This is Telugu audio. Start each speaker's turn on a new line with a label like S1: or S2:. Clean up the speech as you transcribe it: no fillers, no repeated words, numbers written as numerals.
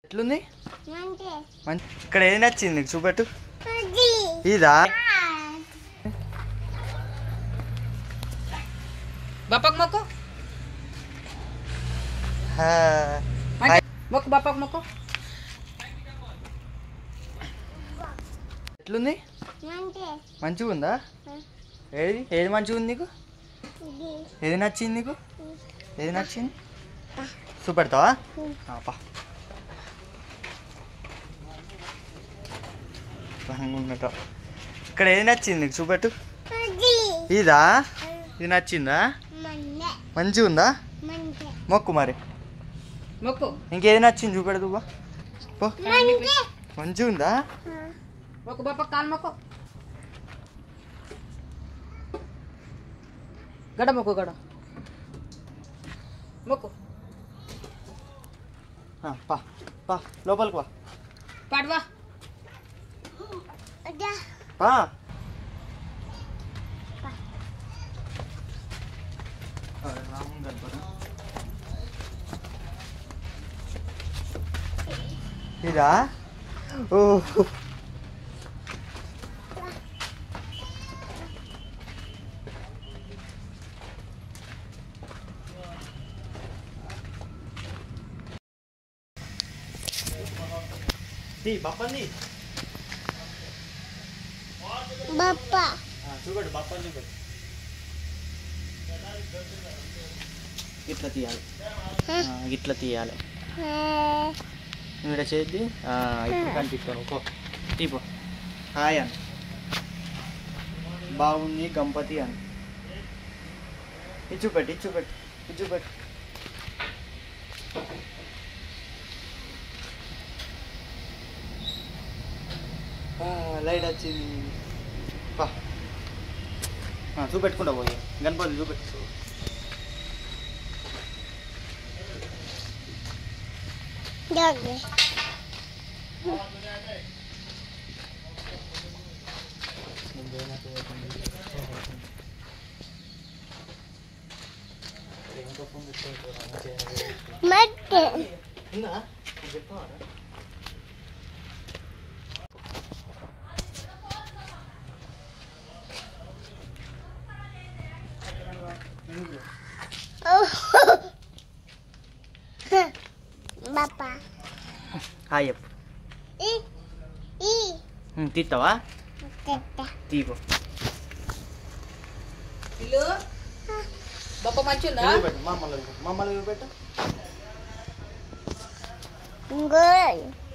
S1: ఎట్లుంది? ఇక్కడ ఏది నచ్చింది నీకు? చూపెట్టు. ఇదా?
S2: బాపక్ మొక్కు మొక్కు బాపక్ మొక్కు.
S1: ఎట్లుంది? మంచిగా ఉందా? ఏది ఏది మంచిగా ఉంది నీకు? ఏది నచ్చింది నీకు? ఏది నచ్చింది? చూపెడతావా? పా ఇక్కడ ఏది నచ్చింది నీకు? చూపెట్టు. ఇదా? ఇది నచ్చిందా? మంచిగా ఉందా? మొక్కు మరి.
S2: మొక్కు.
S1: ఇంకేది నచ్చింది చూపెడదు బా. మంచిగా ఉందా?
S2: మొక్కు బాపక్ కాలు మొక్కు. గడ మొక్కు గడ మొక్కు.
S1: పా పా లోపలికి వా.
S2: పాడవా
S1: పా. ఇదా? ఓ బాపంది
S3: బాపా
S1: చూపెట్టు. బాపని చూపెట్టు. ఇట్లా తీయాలి, ఇట్లా తీయాలి. ఇక్కడ చేద్ది ఇప్పుడు కనిపిస్తాను. కో తీపో. హాయ్ అని బాగుంది గంపతి అని ఇది చూపెట్టు. ఇది చూపెట్టు. ఇది చూపెట్టు. లైట్ వచ్చింది. పా చూపెట్టుకుంటా పోయి గణపతి చూపెట్టు.
S3: బాపా
S1: హాయ్ చెప్పు. తీస్తావా? తీపో.
S2: ఇల్లు బాప మంచిగా
S1: మమ్మల్ని చూపెట్టు.
S3: good